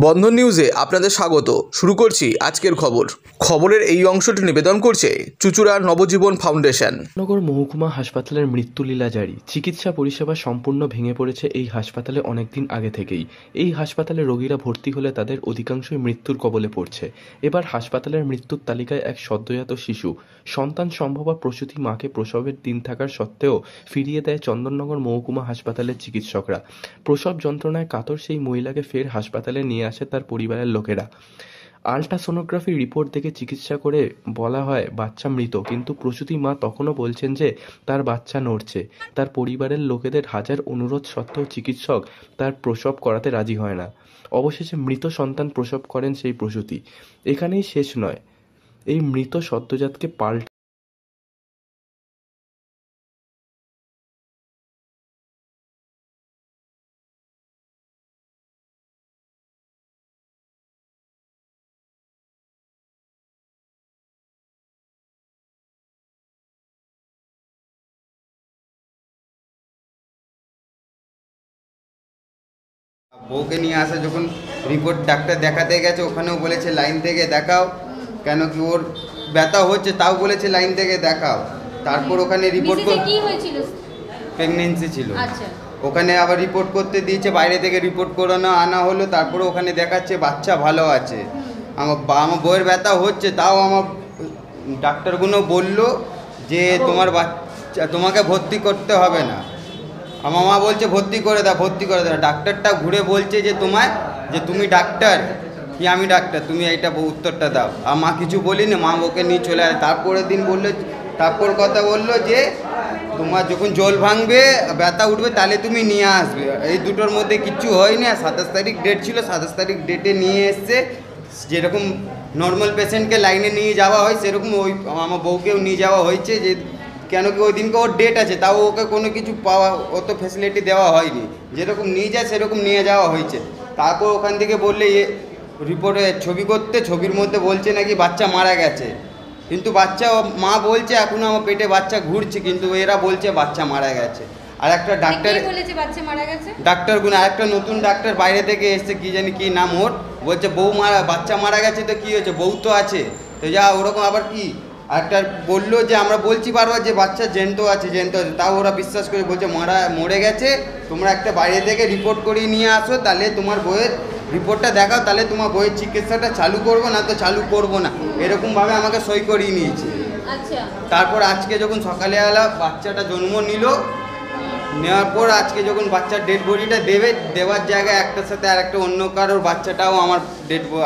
বন্ধন নিউজে আপনাদের স্বাগত। শুরু করছি আজকের খবরের এই অংশটি নিবেদন করছে চুঁচুড়া নবজীবন ফাউন্ডেশন। নগর মহকুমা হাসপাতালের মৃত্যুলীলা জারি। চিকিৎসা পরিষেবা সম্পূর্ণ ভেঙে পড়েছে এই হাসপাতালে অনেকদিন আগে থেকেই। এই হাসপাতালে রোগীরা ভর্তি হলে তাদের অধিকাংশই মৃত্যুর কবলে পড়ছে। এবার হাসপাতালের মৃত্যুর তালিকায় এক সদ্যজাত শিশু। সন্তান সম্ভবা প্রসূতি মাকে প্রসবের দিন থাকার সত্ত্বেও ফিরিয়ে দেয় চন্দননগর মহকুমা হাসপাতালের চিকিৎসকরা। প্রসব যন্ত্রণায় কাতর সেই মহিলাকে ফের হাসপাতালে নিয়ে আসে তার পরিবারের লোকেরা। আল্ট্রাসোনোগ্রাফি রিপোর্ট দেখে চিকিৎসা করে বলা হয় বাচ্চা মৃত, কিন্তু প্রসূতি মা তখনও বলছেন যে তার বাচ্চা নড়ছে। তার পরিবারের লোকেদের হাজার অনুরোধ সত্ত্বেও চিকিৎসক তার প্রসব করাতে রাজি হয় না। অবশেষে মৃত সন্তান প্রসব করেন সেই প্রসূতি। এখানেই শেষ নয়, এই মৃত সদ্যজাতকে পাল্টে বউকে নিয়ে আসা যখন রিপোর্ট ডাক্তার দেখাতে গেছে, ওখানেও বলেছে লাইন থেকে দেখাও, কেন কি ওর ব্যথা হচ্ছে তাও বলেছে লাইন থেকে দেখাও। তারপর ওখানে রিপোর্ট প্রেগনেন্সি ছিল, ওখানে আবার রিপোর্ট করতে দিয়েছে, বাইরে থেকে রিপোর্ট করানো আনা হলো। তারপরে ওখানে দেখাচ্ছে বাচ্চা ভালো আছে। আমার বউয়ের ব্যথা হচ্ছে, তাও আমার ডাক্তারগুলো বললো যে তোমার বাচ্চা, তোমাকে ভর্তি করতে হবে না। আমার মা বলছে ভর্তি করে দাও। ডাক্তারটা ঘুরে বলছে যে তুমি ডাক্তার কি আমি ডাক্তার, তুমি এইটা উত্তরটা দাও। আর মা কিছু বলিনি, মা ওকে নিয়ে চলে আসে। তারপরের দিন কথা বললো যে তোমার যখন জল ভাঙবে, ব্যথা উঠবে, তাহলে তুমি নিয়ে আসবে। এই দুটোর মধ্যে কিচ্ছু হয়নি। আর 27 তারিখ ডেট ছিল, 27 তারিখ ডেটে নিয়ে এসছে। যেরকম নর্মাল পেশেন্টকে লাইনে নিয়ে যাওয়া হয় সেরকম ওই আমার বউকেও নিয়ে যাওয়া হয়েছে। যে কেন কি ওই দিনকে ওর ডেট আছে, তাও ওকে কোনো কিছু অত ফ্যাসিলিটি দেওয়া হয়নি। যেরকম নিয়ে যায় সেরকম নিয়ে যাওয়া হয়েছে। তারপর ওখান থেকে বললে রিপোর্টে ছবি করতে, ছবির মধ্যে বলছে নাকি বাচ্চা মারা গেছে, কিন্তু বাচ্চা মা বলছে এখনও আমার পেটে বাচ্চা ঘুরছে, কিন্তু এরা বলছে বাচ্চা মারা গেছে। আর একটা ডাক্তারগুলো আরেকটা নতুন ডাক্তার বাইরে থেকে এসছে, কি জানি কি নাম ওর, বলছে বাচ্চা মারা গেছে, তো কি হয়েছে, বউ তো আছে, তো যা ওরকম আবার কি। একটা বললো যে আমরা বলছি বারবার যে বাচ্চা জ্যান্ত আছে, তাও ওরা বিশ্বাস করে বলছে মরে গেছে। তোমরা একটা বাইরে থেকে রিপোর্ট করিয়ে নিয়ে আসো, তাহলে তোমার বইয়ের রিপোর্টটা দেখাও, তাহলে তোমার বইয়ের চিকিৎসাটা চালু করবো, না তো চালু করবো না। এরকমভাবে আমাকে সই করিয়ে নিয়েছে। তারপর আজকে যখন সকালবেলা বাচ্চাটা জন্ম নেওয়ার পর আজকে যখন বাচ্চার ডেড বডিটা দেওয়ার জায়গায় একটার সাথে আর একটা অন্য কারোর বাচ্চাটাও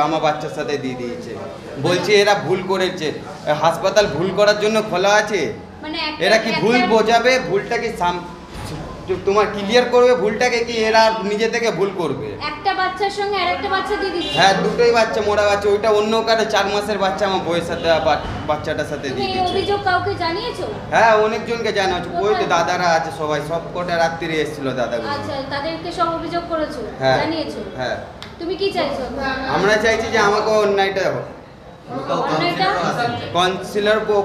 আমার বাচ্চার সাথে দিয়ে দিয়েছে। বলছে এরা ভুল করেছে, হাসপাতাল ভুল করার জন্য খোলা আছে। এরা কি ভুল বোঝাবে, ভুলটাকে তোমার ক্লিয়ার করবে, ভুলটাকে কি এরা নিজে থেকে ভুল করবে। একটা বাচ্চার সঙ্গে আরেকটা বাচ্চা দিয়ে দিচ্ছে। হ্যাঁ, দুটোই বাচ্চা, মোড়া বাচ্চা। ওইটা অন্য কারো 4 মাসের বাচ্চা আমার বউয়ের সাথে বাচ্চাটার সাথে দিয়ে দিচ্ছে। অভিযোগ কাউকে জানিয়েছো? হ্যাঁ, অনেকজনকে জানাচ্ছি। ওই তো দাদারা আছে, সবাই সব কটা রাত্রিরে এসেছিল দাদাগুলো। আচ্ছা, তাদেরকে সব অভিযোগ করেছো, জানিয়েছো? হ্যাঁ। তুমি কি চাইছো? আমরা চাইছি যে আমাকে অন্যায়টা হোক।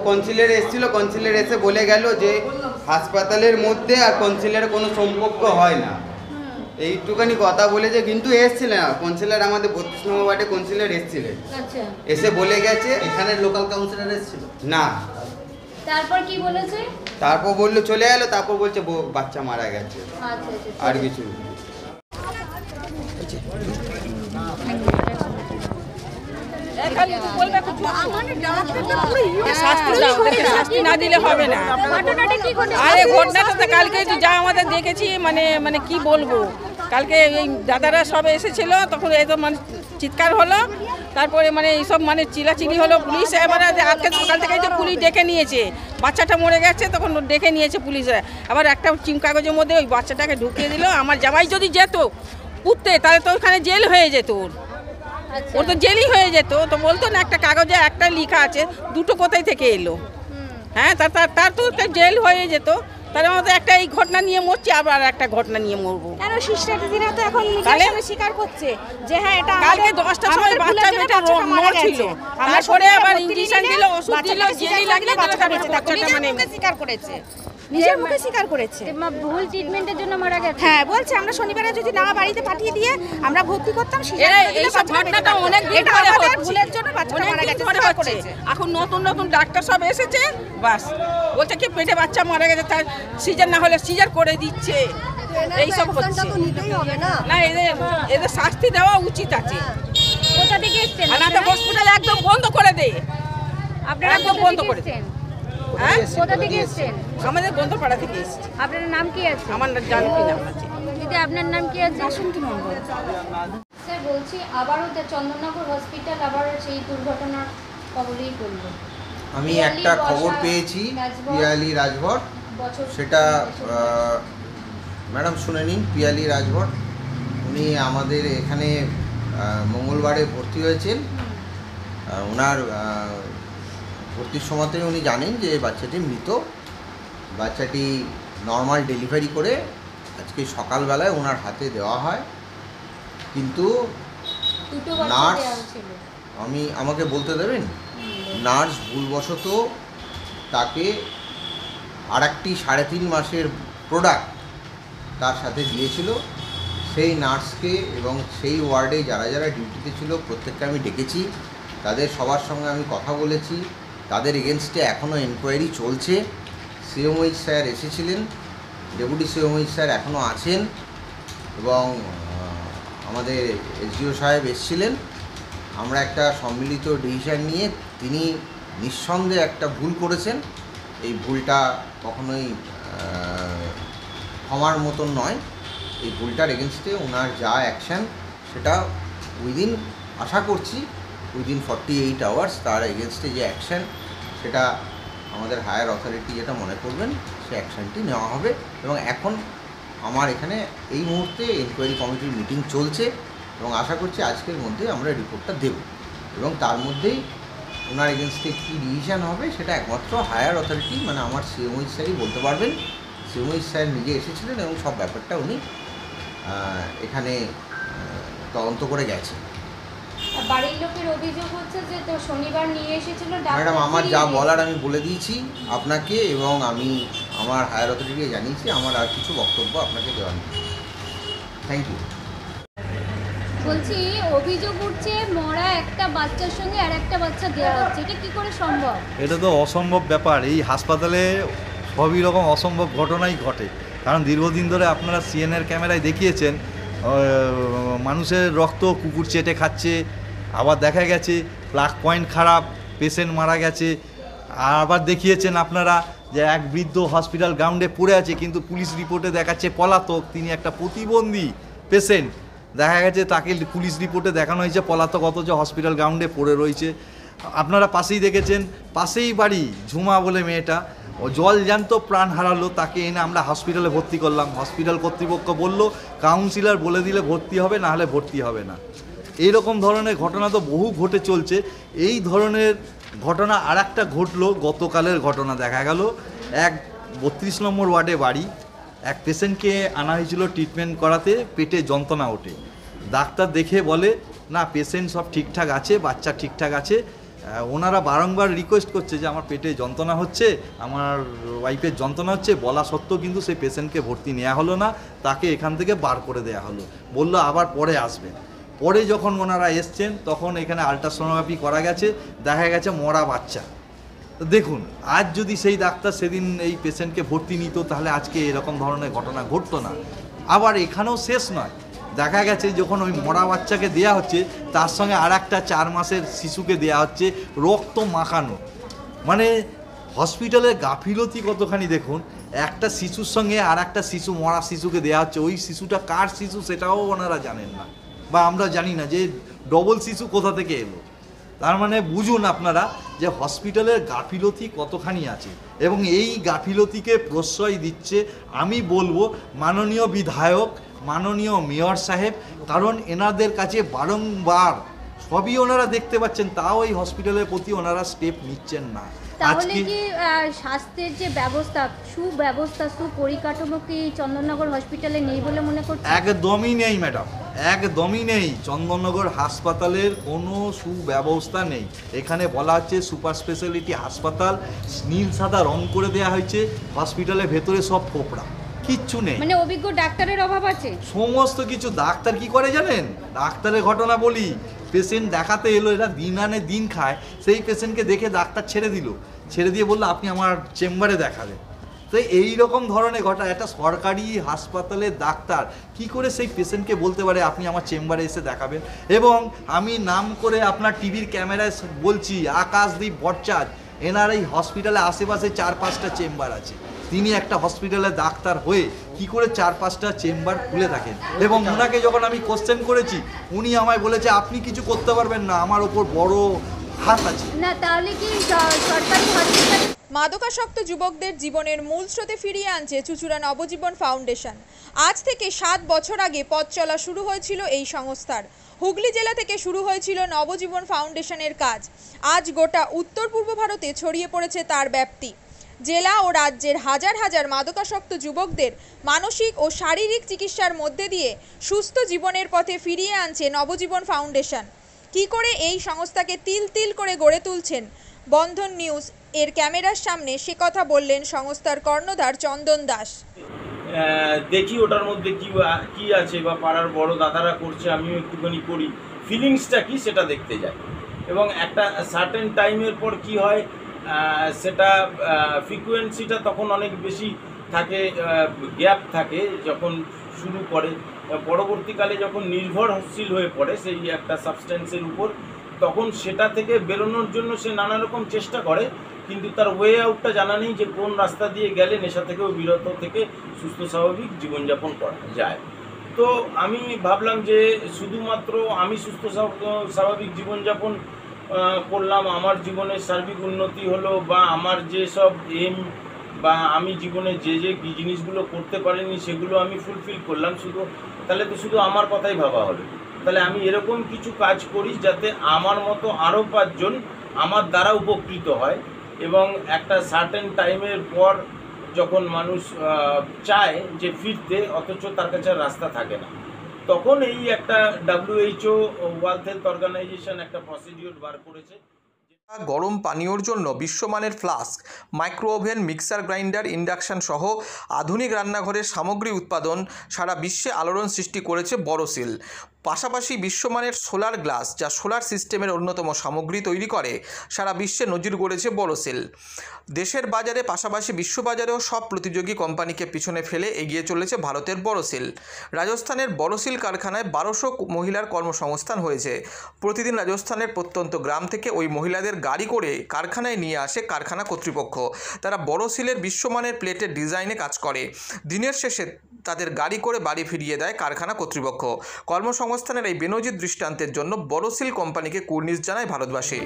কাউন্সিলর এসেছিল, কাউন্সিলর এসে বলে গেল যে হাসপাতালের মধ্যে আর কাউন্সিলরের কোনো সম্পর্ক হয় না, এইটুখানি কথা বলেছে। কিন্তু এসেছিলেন না কাউন্সিলর, আমাদের 32 নম্বর ওয়ার্ডে কাউন্সিলর এসেছিলেন। এসে বলে গেছে। এখানে লোকাল কাউন্সিলর এসেছিল না। তারপর কি বলেছে? তারপর বললো চলে এলো, তারপর বলছে বাচ্চা মারা গেছে। আর কিছু শাস্তি না দিলে হবে না। আরে ঘটনাটা তো কালকে যা আমাদের দেখেছি, মানে কি বলবো, কালকে এই দাদারা সব এসেছিল, তখন এই তো মানে চিৎকার হলো, তারপরে এইসব চিলাচিলি হলো। পুলিশ এবার আজকে সকাল থেকে তো পুলিশ ডেকে নিয়েছে, বাচ্চাটা মরে গেছে, তখন ডেকে নিয়েছে পুলিশরা। আবার একটা চিম কাগজের মধ্যে ওই বাচ্চাটাকে ঢুকিয়ে দিল। আমার জামাই যদি যেত পুঁততে, তাহলে তো ওখানে জেল হয়ে যেত, ওর তো জেলই হয়ে যেত। তো বলতো না একটা কাগজে একটা লেখা আছে, দুটো কোথায় থেকে এলো। হ্যাঁ, তার তো একটা জেল হয়ে যেত। তার মধ্যে একটা এই ঘটনা নিয়ে মরছি, আবার একটা ঘটনা নিয়ে মরবো। কেন শিষ্টার্থীরা তো এখন নিজেরা স্বীকার করছে যে হ্যাঁ এটা কালকে 10টার সময় বাচ্চা মেয়েটা মরছিল, তারপরে আবার ইনজেকশন দিল, ওষুধ দিল, জেলি লাগিয়ে দিল, তারপরে বাচ্চাটা স্বীকার করেছে। নিজের মুখে স্বীকার করেছে। যে ভুল ট্রিটমেন্টের জন্য মারা গেছে। হ্যাঁ, বলছে আমরা শনিবারে যদি না বাড়িতে পাঠিয়ে দিয়ে আমরা ভর্তি করতাম, এই সব ঘটনাটা অনেক দিন ধরে হচ্ছে, ভুলের জন্য বাচ্চাটা মারা গেছে। এখন নতুন নতুন ডাক্তার সব এসেছে, বাস বলছে কি পেটে বাচ্চা মারা গেছে, তার সিজার না হলে সিজার করে দিচ্ছে, এইসব হচ্ছে। না, এদের শাস্তি দেওয়া উচিত আছে। কোথা থেকে এসেছেন? আনাতে হসপিটাল একদম বন্ধ করে দে, আপনারা একদম কোথা বন্ধ থেকে করে দে। এসেছেন? হ্যাঁ, কোথা থেকে এসেছেন? আমাদের বন্ধপাড়া থেকে এসেছে। আপনার নাম কি আছে? আমার জানকি নাম আছে। দিদি, আপনার নাম কি আছে? বাসন্তী মণ্ডল। স্যার, বলছি আবারও চন্দননগর হসপিটাল আবার সেই দুর্ঘটনার কবলেই পড়ল। আমি একটা খবর পেয়েছি পিয়ালি রাজভর, বছর সেটা ম্যাডাম শুনে নিন। পিয়ালি রাজভর উনি আমাদের এখানে মঙ্গলবারে ভর্তি হয়েছেন। ওনার ভর্তির সময়তেই উনি জানেন যে বাচ্চাটি মৃত। বাচ্চাটি নর্মাল ডেলিভারি করে আজকে সকালবেলায় ওনার হাতে দেওয়া হয়, কিন্তু দুটো বাচ্চা নার্স, দেওয়া ছিল। আমাকে বলতে দেবেন, নার্স ভুলবশত তাকে আর একটি 3.5 মাসের প্রোডাক্ট তার সাথে দিয়েছিল। সেই নার্সকে এবং সেই ওয়ার্ডে যারা যারা ডিউটিতে ছিল প্রত্যেককে আমি ডেকেছি, তাদের সবার সঙ্গে আমি কথা বলেছি। তাদের এগেনস্টে এখনও এনকোয়ারি চলছে। সিএমওইচ স্যার এসেছিলেন, ডেপুটি সিএমওইচ স্যার এখনও আছেন, এবং আমাদের এসডিও সাহেব এসেছিলেন। আমরা একটা সম্মিলিত ডিসিশন নিয়ে, তিনি নিঃসন্দেহে একটা ভুল করেছেন। এই ভুলটা কখনোই ক্ষমার মতন নয়। এই ভুলটার এগেনস্টে ওনার যা অ্যাকশান সেটা উইদিন, আশা করছি উইদিন 48 আওয়ার্স তার এগেনস্টে যে অ্যাকশান সেটা আমাদের হায়ার অথরিটি যেটা মনে করবেন সে অ্যাকশানটি নেওয়া হবে। এবং এখন আমার এখানে এই মুহূর্তে এনকোয়ারি কমিটির মিটিং চলছে, এবং আশা করছি আজকের মধ্যে আমরা রিপোর্টটা দেব, এবং তার মধ্যেই ওনার এগেনস্টে কী ডিসিশান হবে সেটা একমাত্র হায়ার অথরিটি মানে আমার সিএমওইচ স্যারই বলতে পারবেন। সিএমওইচ স্যার নিজে এসেছিলেন এবং সব ব্যাপারটা উনি এখানে তদন্ত করে গেছেন। বাড়ির লোকের অভিযোগ হচ্ছে যে তো শনিবার নিয়ে এসেছিল ম্যাডাম, আমার যা বলার আমি বলে দিয়েছি আপনাকে, এবং আমি আমার হায়ার অথরিটিকে জানিয়েছি। আমার আর কিছু বক্তব্য আপনাকে দেওয়া নেই। Thank you. বলছি, অভিযোগ উঠছে মরা একটা বাচ্চার সঙ্গে আর একটা বাচ্চা দেওয়া হচ্ছে, এটা কি করে সম্ভব? এটা তো অসম্ভব ব্যাপার। এই হাসপাতালে সবই রকম অসম্ভব ঘটনাই ঘটে, কারণ দীর্ঘদিন ধরে আপনারা সিএনএর ক্যামেরায় দেখিয়েছেন মানুষের রক্ত কুকুর চেটে খাচ্ছে, আবার দেখা গেছে প্লাক পয়েন্ট খারাপ, পেশেন্ট মারা গেছে। আবার দেখিয়েছেন আপনারা যে এক বৃদ্ধ হসপিটাল গ্রাউন্ডে পড়ে আছে, কিন্তু পুলিশ রিপোর্টে দেখাচ্ছে পলাতক, তিনি একটা প্রতিবন্ধী পেশেন্ট। দেখা গেছে তাকে পুলিশ রিপোর্টে দেখানো হয়েছে পলাতক, অথচ হসপিটাল গ্রাউন্ডে পড়ে রয়েছে। আপনারা পাশেই দেখেছেন, পাশেই বাড়ি ঝুমা বলে মেয়েটা, ও জল জ্যান্ত প্রাণ হারালো, তাকে এনে আমরা হসপিটালে ভর্তি করলাম। হসপিটাল কর্তৃপক্ষ বলল কাউন্সিলর বলে দিলে ভর্তি হবে, না হলে ভর্তি হবে না। এইরকম ধরনের ঘটনা তো বহু ঘটে চলছে। এই ধরনের ঘটনা আর একটা ঘটলো, গতকালের ঘটনা। দেখা গেল এক 32 নম্বর ওয়ার্ডে বাড়ি, এক পেশেন্টকে আনা হয়েছিল ট্রিটমেন্ট করাতে, পেটে যন্ত্রণা ওঠে। ডাক্তার দেখে বলে না, পেশেন্ট সব ঠিকঠাক আছে, বাচ্চা ঠিকঠাক আছে। ওনারা বারংবার রিকোয়েস্ট করছে যে আমার পেটে যন্ত্রণা হচ্ছে, আমার ওয়াইফের যন্ত্রণা হচ্ছে, বলা সত্ত্বেও কিন্তু সেই পেশেন্টকে ভর্তি নেওয়া হলো না, তাকে এখান থেকে বার করে দেওয়া হলো। বললো আবার পরে আসবেন। পরে যখন ওনারা এসছেন তখন এখানে আলট্রাসোনোগ্রাফি করা গেছে, দেখা গেছে মরা বাচ্চা। দেখুন, আজ যদি সেই ডাক্তার সেদিন এই পেশেন্টকে ভর্তি নিত তাহলে আজকে এরকম ধরনের ঘটনা ঘটতো না। আবার এখানেও শেষ নয়, দেখা গেছে যখন ওই মরা বাচ্চাকে দেয়া হচ্ছে তার সঙ্গে আর একটা 4 মাসের শিশুকে দেয়া হচ্ছে রক্ত মাখানো। মানে হসপিটালের গাফিলতি কতখানি দেখুন, একটা শিশুর সঙ্গে আর একটা শিশু, মরা শিশুকে দেওয়া হচ্ছে। ওই শিশুটা কার শিশু সেটাও ওনারা জানেন না, বা আমরা জানি না যে ডবল শিশু কোথা থেকে এলো। তার মানে বুঝুন আপনারা যে হসপিটালের গাফিলতি কতখানি আছে, এবং এই গাফিলতিকে প্রশ্রয় দিচ্ছে আমি বলবো মাননীয় বিধায়ক, মাননীয় মেয়র সাহেব। কারণ এনাদের কাছে বারংবার সবই ওনারা দেখতে পাচ্ছেন, তাও এই হসপিটালের প্রতি ওনারা স্টেপ নিচ্ছেন না। তাহলে কি স্বাস্থ্যের যে ব্যবস্থা সুপরিকাঠামো কি চন্দননগর হসপিটালে নেই বলে মনে করছেন? একদমই নেই ম্যাডাম, একদমই নেই। চন্দননগর হাসপাতালের কোনো সুব্যবস্থা নেই। এখানে বলা হচ্ছে সুপার স্পেশালিটি হাসপাতাল, নীল সাদা রং করে দেওয়া হয়েছে, হসপিটালের ভেতরে সব ফোপড়া, কিচ্ছু নেই। মানে অভিজ্ঞ ডাক্তারের অভাব আছে সমস্ত কিছু। ডাক্তার কি করে জানেন? ডাক্তারের ঘটনা বলি, পেশেন্ট দেখাতে এলো, এরা দিন আনে দিন খায়, সেই পেশেন্টকে দেখে ডাক্তার ছেড়ে দিয়ে বললো আপনি আমার চেম্বারে দেখাবেন। তো এই রকম ধরনের ঘটনা। একটা সরকারি হাসপাতালের ডাক্তার কি করে সেই পেশেন্টকে বলতে পারে আপনি আমার চেম্বারে এসে দেখাবেন? এবং আমি নাম করে আপনার টিভির ক্যামেরায় বলছি, আকাশদীপ ভট্টাচার্য, এনার এই হসপিটালে আশেপাশে 4-5টা চেম্বার আছে। তিনি একটা হসপিটালে ডাক্তার হয়ে কি করে 4-5টা চেম্বার খুলে থাকেন? এবং ওনাকে যখন আমি কোশ্চেন করেছি, উনি আমায় বলেছে আপনি কিছু করতে পারবেন না, আমার ওপর বড় হাত আছে। না তাহলে কি সরকারি হসপিটাল? মাদকাসক্ত যুবকদের জীবনের মূল স্রোতে ফিরিয়ে আনছে চুঁচুড়া নবজীবন ফাউন্ডেশন। আজ থেকে 7 বছর আগে পথ চলা শুরু হয়েছিল এই সংস্থার। হুগলি জেলা থেকে শুরু হয়েছিল নবজীবন ফাউন্ডেশনের কাজ। আজ গোটা উত্তর পূর্ব ভারতে ছড়িয়ে পড়েছে তার ব্যাপ্তি। জেলা ও রাজ্যের হাজার হাজার মাদকাসক্ত যুবকদের মানসিক ও শারীরিক চিকিৎসার মধ্যে দিয়ে সুস্থ জীবনের পথে ফিরিয়ে আনছে নবজীবন ফাউন্ডেশন। কি করে এই সংস্থাকে তিল তিল করে গড়ে তুলছেন বন্ধন নিউজ এর ক্যামেরার সামনে, সে কথা বললেন সংস্থার কর্ণধার চন্দন দাস। দেখি ওটার মধ্যে কি আছে, বা পাড়ার বড় দাদারা করছে, আমিও একটুখানি করি, ফিলিংসটা কি সেটা দেখতে যাই। এবং একটা সার্টেন টাইমের পর কি হয়, সেটা ফ্রিকোয়েন্সিটা তখন অনেক বেশি থাকে, গ্যাপ থাকে যখন শুরু করে। পরবর্তীকালে যখন নির্ভরশীল হয়ে পড়ে সেই একটা সাবস্টেন্সের উপর, তখন সেটা থেকে বেরোনোর জন্য সে নানা রকম চেষ্টা করে, কিন্তু তার ওয়ে আউটটা জানা নেই যে কোন রাস্তা দিয়ে গেলে নেশা থেকেও বিরত থেকে সুস্থ স্বাভাবিক জীবনযাপন করা যায়। তো আমি ভাবলাম যে শুধুমাত্র আমি সুস্থ স্বাভাবিক জীবনযাপন করলাম, আমার জীবনের সার্বিক উন্নতি হলো, বা আমার যেসব এম বা আমি জীবনে যে জিনিসগুলো করতে পারিনি সেগুলো আমি ফুলফিল করলাম, তাহলে তো শুধু আমার কথাই ভাবা হলো। তাহলে আমি এরকম কিছু কাজ করি যাতে আমার মতো আরও 5 জন আমার দ্বারা উপকৃত হয়। এবং একটা সার্টেন টাইমের পর যখন মানুষ চায় যে ফিরতে, অথচ তার কাছে রাস্তা থাকে না, তখন এই একটা WHO ওয়ার্ল্ড হেলথ অর্গানাইজেশন একটা প্রসিডিওর বার করেছে। গরম পানীয়র জন্য বিশ্বমানের flask, micro oven, mixer grinder, induction সহ আধুনিক রান্নাঘরের সামগ্রী উৎপাদন সারা বিশ্বে আলোড়ন সৃষ্টি করেছে বোরোসিল। পাশাপাশি বিশ্বমানের সোলার গ্লাস, যা সোলার সিস্টেমের অন্যতম সামগ্রী তৈরি করে, সারা বিশ্বে নজির গড়েছে বোরোসিল। দেশের বাজারে পাশাপাশি বিশ্ববাজারেও সব প্রতিযোগী কোম্পানিকে পিছনে ফেলে এগিয়ে চলেছে ভারতের বোরোসিল। রাজস্থানের বোরোসিল কারখানায় 1200 মহিলার কর্মসংস্থান হয়েছে। প্রতিদিন রাজস্থানের প্রত্যন্ত গ্রাম থেকে ওই মহিলাদের গাড়ি করে কারখানায় নিয়ে আসে কারখানা কর্তৃপক্ষ। তারা বোরোসিলের বিশ্বমানের প্লেটের ডিজাইনে কাজ করে। দিনের শেষে তাদের গাড়ি করে বাড়ি ফিরিয়ে দেয় কারখানা কর্তৃপক্ষ। কর্মসংস্থানের এই বেনজির দৃষ্টান্তের জন্য বোরোসিল কোম্পানিকে কুর্নিশ জানায় ভারতবাসী।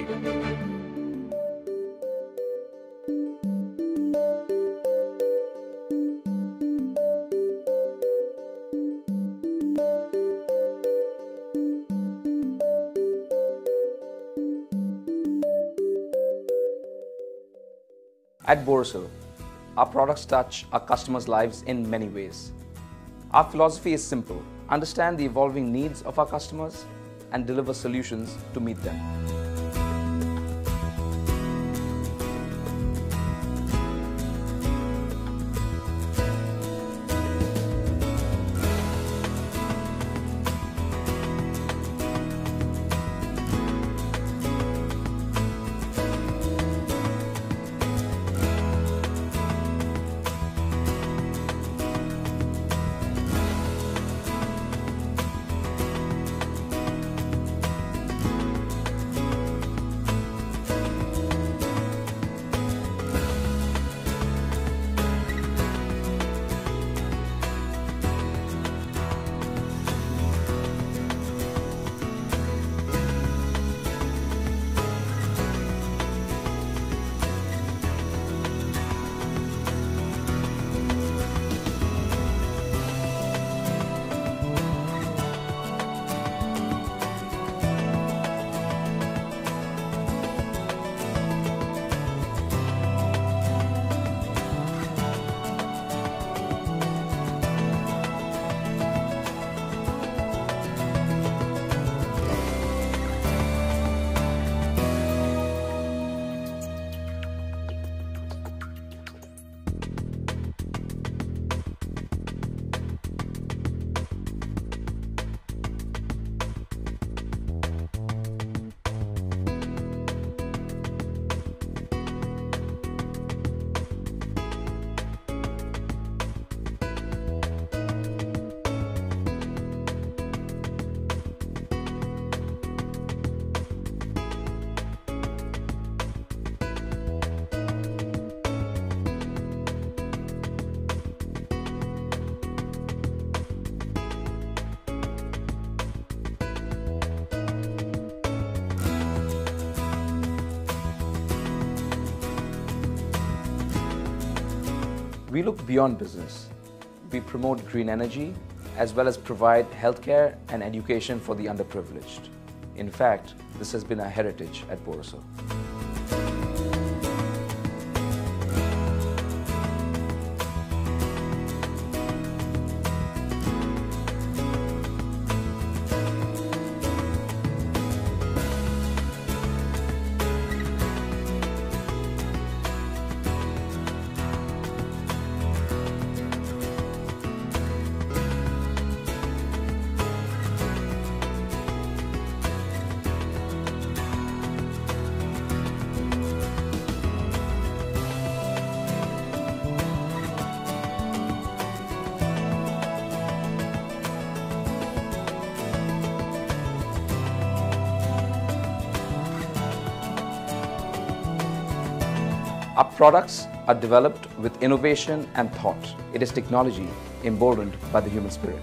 At Borosil, our products touch our customers' lives in many ways. Our philosophy is simple: understand the evolving needs of our customers and deliver solutions to meet them. We look beyond business. We promote green energy as well as provide healthcare and education for the underprivileged. In fact, this has been our heritage at Borosil. Our products are developed with innovation and thought. It is technology emboldened by the human spirit.